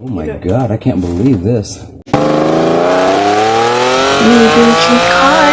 Oh my god, I can't believe this. New Gucci cars.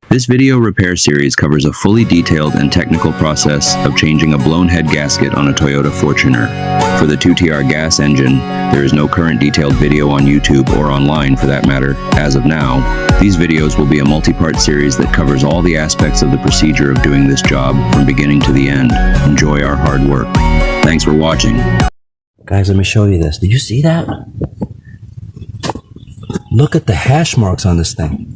This video repair series covers a fully detailed and technical process of changing a blown head gasket on a Toyota Fortuner. For the 2TR gas engine, there is no current detailed video on YouTube or online for that matter, as of now. These videos will be a multi-part series that covers all the aspects of the procedure of doing this job from beginning to the end. Enjoy our hard work. Thanks for watching. Guys, let me show you this. Did you see that? Look at the hash marks on this thing.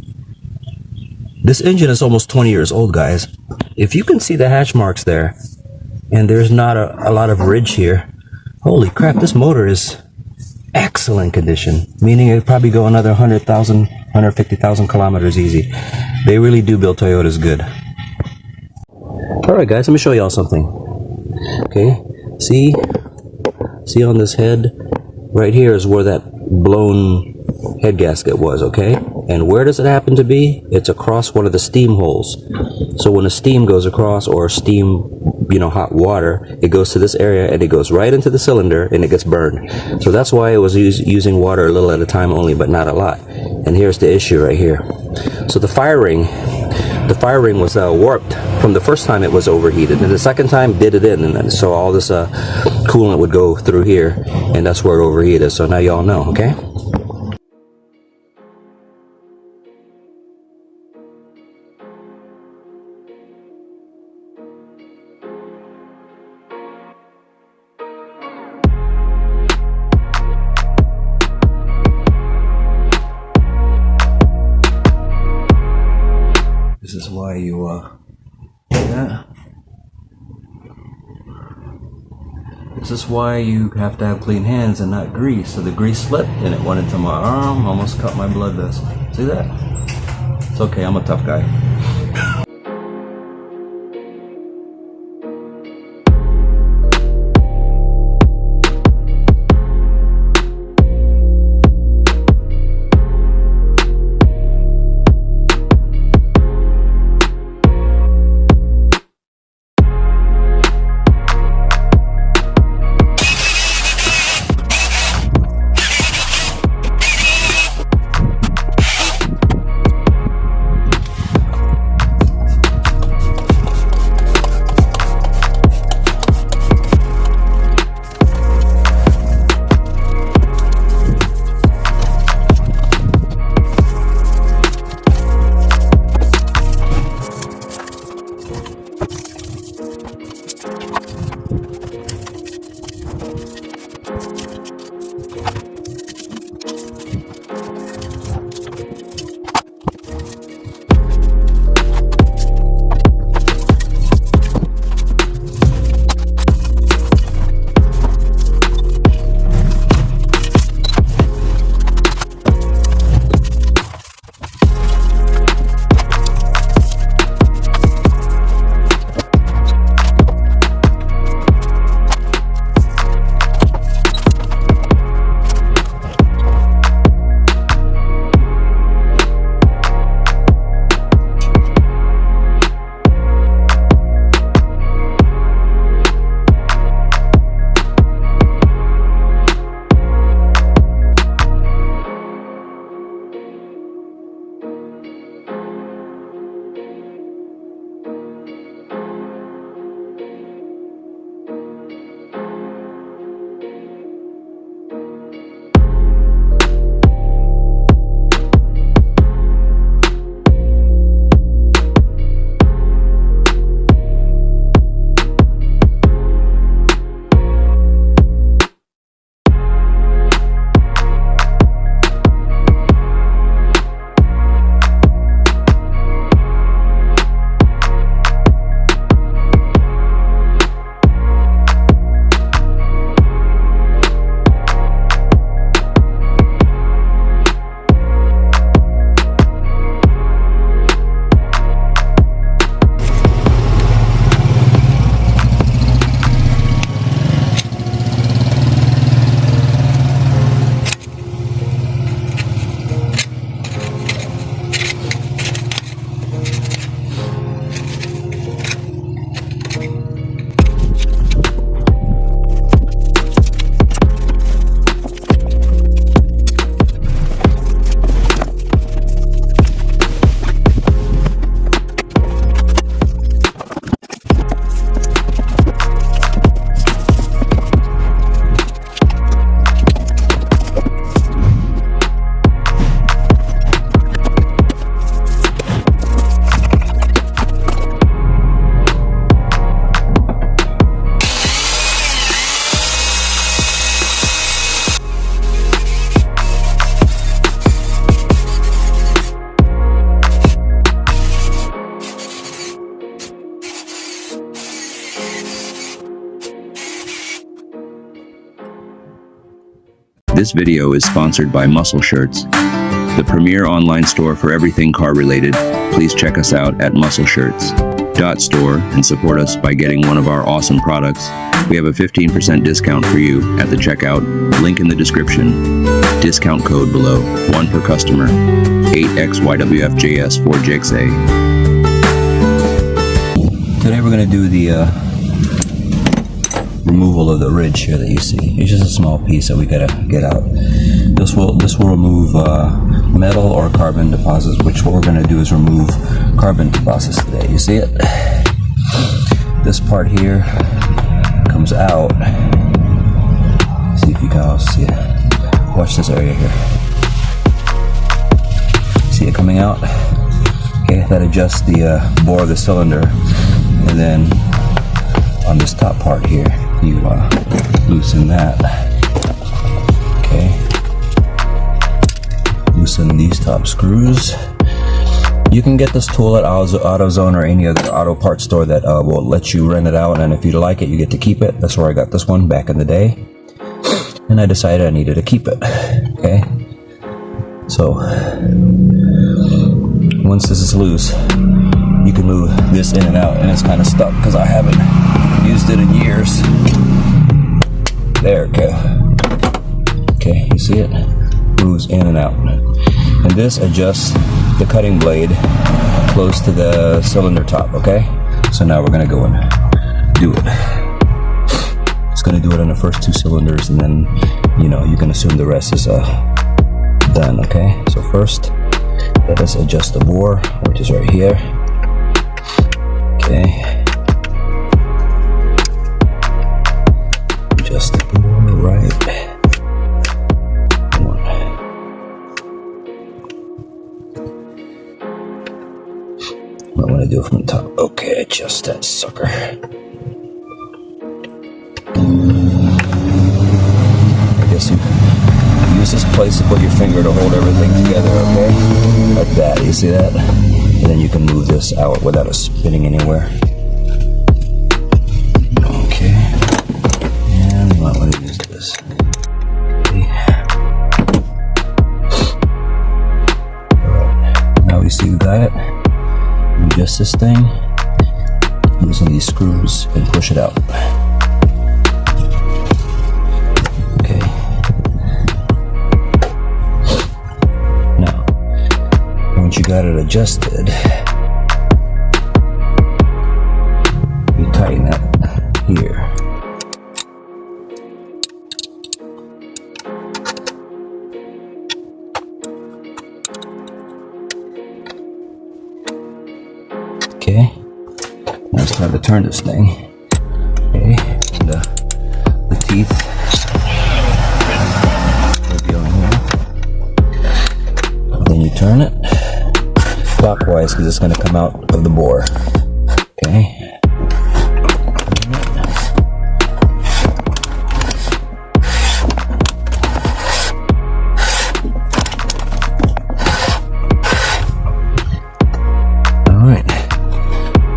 This engine is almost 20 years old, guys. If you can see the hash marks there, and there's not a lot of ridge here, holy crap, this motor is excellent condition, meaning it'd probably go another 100,000, 150,000 kilometers easy. They really do build Toyotas good. Alright guys, let me show y'all something. Okay, see on this head, right here is where that blown head gasket was, okay? And where does it happen to be? It's across one of the steam holes. So when the steam goes across, or steam, hot water, it goes to this area and it goes right into the cylinder and it gets burned. So that's why it was using water a little at a time only, but not a lot. And here's the issue right here. So the fire ring was warped from the first time it was overheated, and the second time did it in, and then, so all this coolant would go through here, and that's where it overheated. So now y'all know, okay? This is why you, This is why you have to have clean hands and not grease. So the grease slipped and it went into my arm, almost cut my blood vessel. See that? It's okay, I'm a tough guy. This video is sponsored by Muscle Shirts, the premier online store for everything car related. Please check us out at muscleshirts.store and support us by getting one of our awesome products. We have a 15% discount for you at the checkout, link in the description, discount code below, 1 per customer, 8XYWFJS4JXA. Today we're going to do the removal of the ridge here that you see. It's just a small piece that we gotta get out. This will remove metal or carbon deposits, which what we're going to do is remove carbon deposits today. You see it? This part here comes out. See if you can see it. Watch this area here. See it coming out? Okay, that adjusts the bore of the cylinder, and then on this top part here, you loosen that. Okay. Loosen these top screws. You can get this tool at AutoZone or any other auto parts store that will let you rent it out, and if you like it, you get to keep it. That's where I got this one back in the day, and I decided I needed to keep it. Okay. So once this is loose, you can move this in and out, and it's kind of stuck because I haven't used it in years. There, okay. Okay, you see it? Moves in and out. And this adjusts the cutting blade close to the cylinder top, okay? So now we're gonna go and do it. It's gonna do it on the first 2 cylinders, and then, you can assume the rest is done, okay? So first, let us adjust the bore, which is right here. Okay. Adjust the bore right. Come on. Might want to do it from the top. Okay, adjust that sucker. I guess you use this place to put your finger to hold everything together, okay? Like that, you see that? And then you can move this out without it spinning anywhere. Okay. And you might want to use this. Okay. Alright. Now we see we got it. Adjust this thing using these screws and push it out. Okay. Now, once you got it adjusted, you tighten that here. Okay, now it's time to turn this thing. Okay, and the teeth will be on here. Then you turn it clockwise because it's going to come out of the bore. Okay.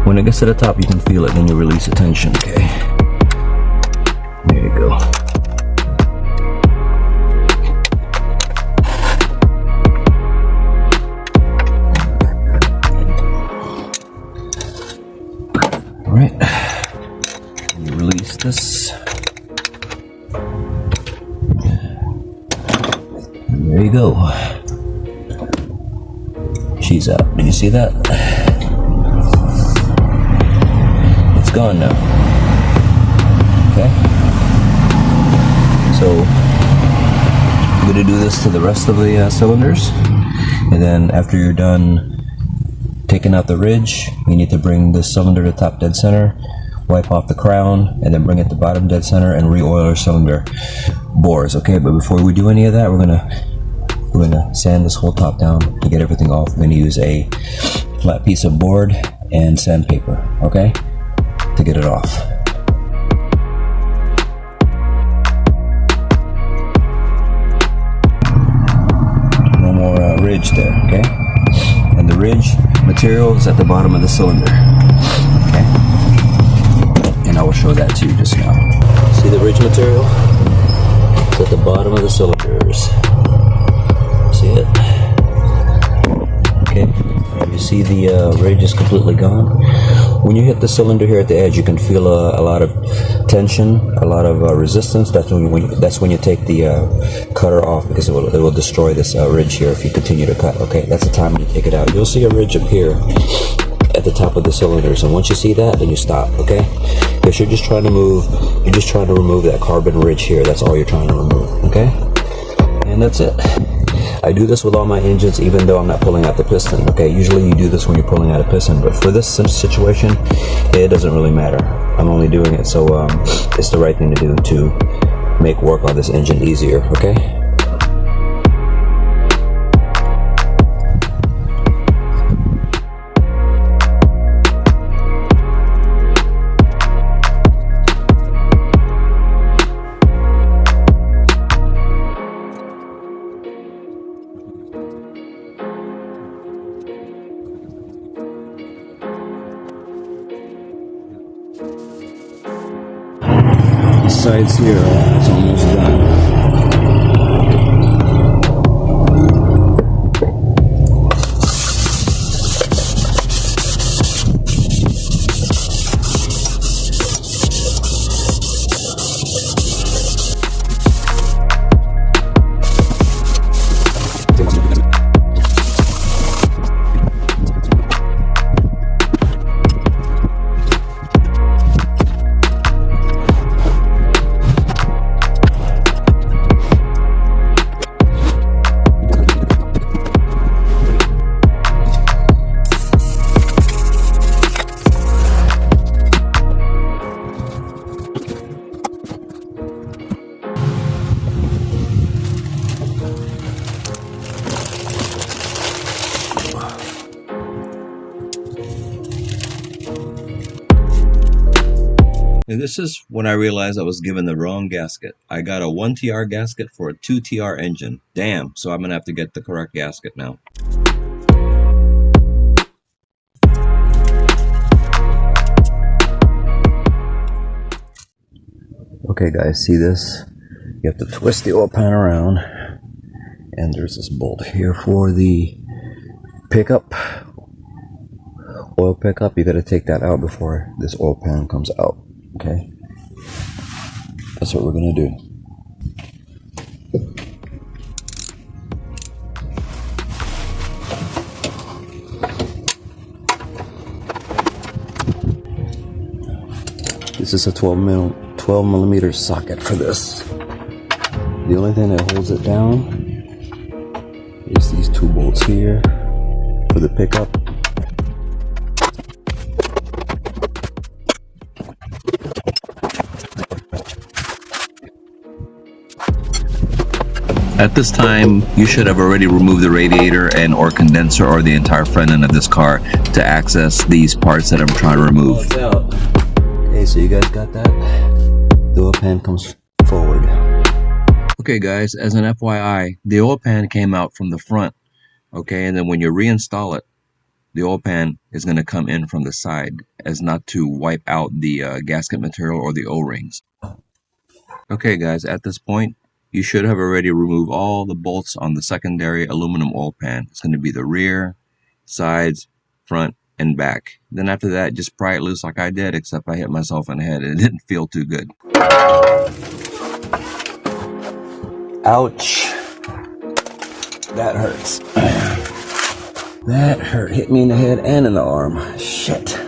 When it gets to the top, you can feel it, then you release the tension, okay? There you go. Alright. You release this. And there you go. She's out. Did you see that? It's gone now. Okay. So I'm going to do this to the rest of the cylinders, and then after you're done taking out the ridge, you need to bring the cylinder to top dead center, wipe off the crown, and then bring it to bottom dead center and re-oil our cylinder bores. Okay, but before we do any of that, we're gonna sand this whole top down to get everything off. We're gonna use a flat piece of board and sandpaper. Okay. To get it off. No more ridge there, okay? And the ridge material is at the bottom of the cylinder, okay? And I will show that to you just now. See the ridge material? It's at the bottom of the cylinders. See it? Okay, you see the ridge is completely gone. When you hit the cylinder here at the edge, you can feel a lot of tension, a lot of resistance. That's when you take the cutter off, because it will destroy this ridge here if you continue to cut. Okay, that's the time when you take it out. You'll see a ridge up here at the top of the cylinders, and once you see that, then you stop. Okay, because you're just trying to remove that carbon ridge here. That's all you're trying to remove. Okay, and that's it. I do this with all my engines, even though I'm not pulling out the piston. Okay, usually you do this when you're pulling out a piston, but for this situation, it doesn't really matter. I'm only doing it so it's the right thing to do to make work on this engine easier. Okay. Sides here, it's almost done. And this is when I realized I was given the wrong gasket. I got a 1TR gasket for a 2TR engine. Damn, so I'm gonna have to get the correct gasket now. Okay guys, see this? You have to twist the oil pan around, and there's this bolt here for the pickup. Oil pickup, you gotta take that out before this oil pan comes out. Okay, that's what we're gonna do. This is a 12 millimeter socket for this. The only thing that holds it down is these two bolts here for the pickup. At this time, you should have already removed the radiator and or condenser or the entire front end of this car to access these parts that I'm trying to remove. Okay, so you guys got that? The oil pan comes forward. Okay guys, as an FYI, the oil pan came out from the front. Okay, and then when you reinstall it, the oil pan is going to come in from the side as not to wipe out the gasket material or the O-rings. Okay guys, at this point, you should have already removed all the bolts on the secondary aluminum oil pan. It's going to be the rear, sides, front, and back. Then after that, just pry it loose like I did, except I hit myself in the head and it didn't feel too good. Ouch. That hurts. That hurt. Hit me in the head and in the arm. Shit.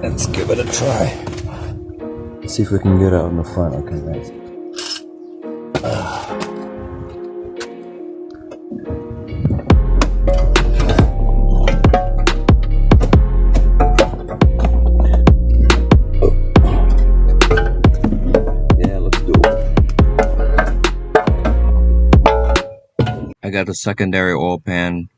Let's give it a try. Let's see if we can get out in the front. Okay, guys. Yeah, let's do it. I got the secondary oil pan.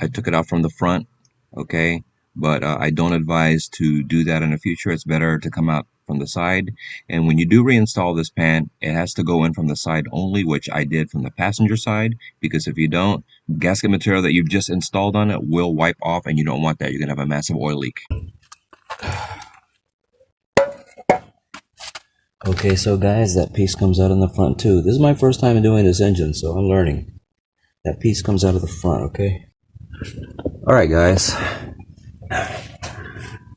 I took it out from the front, okay? But I don't advise to do that in the future. It's better to come out from the side. And when you do reinstall this pan, it has to go in from the side only, which I did from the passenger side, because if you don't, gasket material that you've just installed on it will wipe off, and you don't want that. You're gonna have a massive oil leak. Okay, so guys, that piece comes out in the front too. This is my first time doing this engine, so I'm learning. That piece comes out of the front, okay? Alright guys,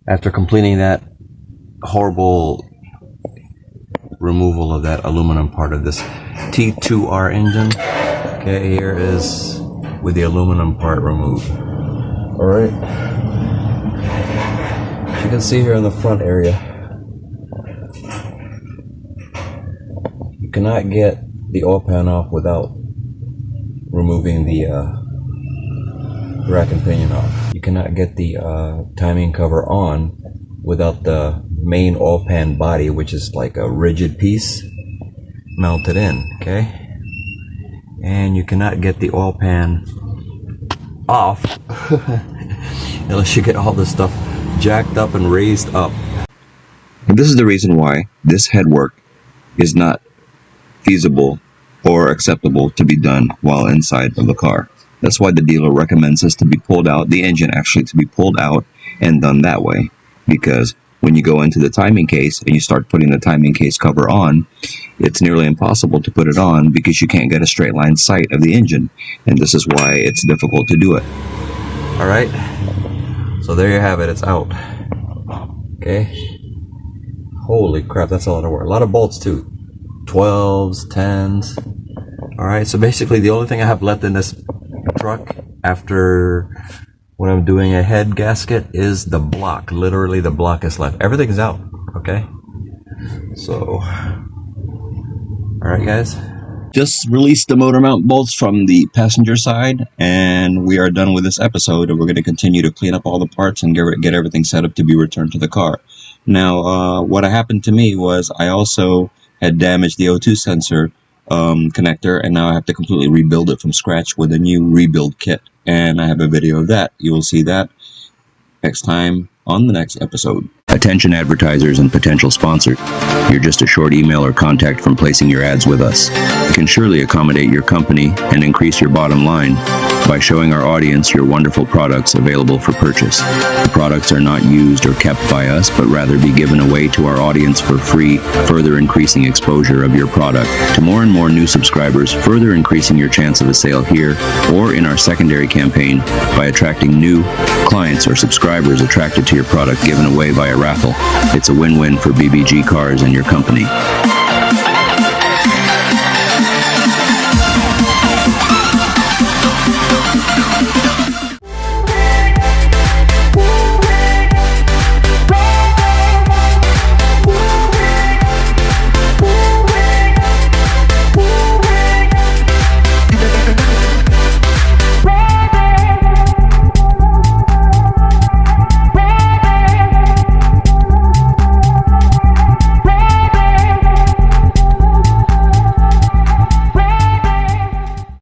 after completing that horrible removal of that aluminum part of this T2R engine, okay, here is with the aluminum part removed. Alright, as you can see here in the front area, you cannot get the oil pan off without removing the rack and pinion off. You cannot get the timing cover on without the main oil pan body, which is like a rigid piece, mounted in, okay? And you cannot get the oil pan off unless you get all this stuff jacked up and raised up. And this is the reason why this headwork is not feasible or acceptable to be done while inside of the car. That's why the dealer recommends this to be pulled out, the engine actually to be pulled out and done that way. Because when you go into the timing case and you start putting the timing case cover on, it's nearly impossible to put it on because you can't get a straight line sight of the engine. And this is why it's difficult to do it. Alright, so there you have it, it's out. Okay. Holy crap, that's a lot of work. A lot of bolts too. 12s, 10s. Alright, so basically the only thing I have left in this truck after when I'm doing a head gasket is the block. Literally the block is left. Everything's out, okay? So, alright guys. Just released the motor mount bolts from the passenger side, and we are done with this episode, and we're going to continue to clean up all the parts and get everything set up to be returned to the car. Now, what happened to me was I also had damaged the O2 sensor connector, and now I have to completely rebuild it from scratch with a new rebuild kit. And I have a video of that. You will see that next time on the next episode. Attention advertisers and potential sponsors. You're just a short email or contact from placing your ads with us. We can surely accommodate your company and increase your bottom line by showing our audience your wonderful products available for purchase. The products are not used or kept by us, but rather be given away to our audience for free, further increasing exposure of your product to more and more new subscribers, further increasing your chance of a sale here or in our secondary campaign by attracting new clients or subscribers attracted to your product given away via raffle. It's a win-win for BBG Cars and your company.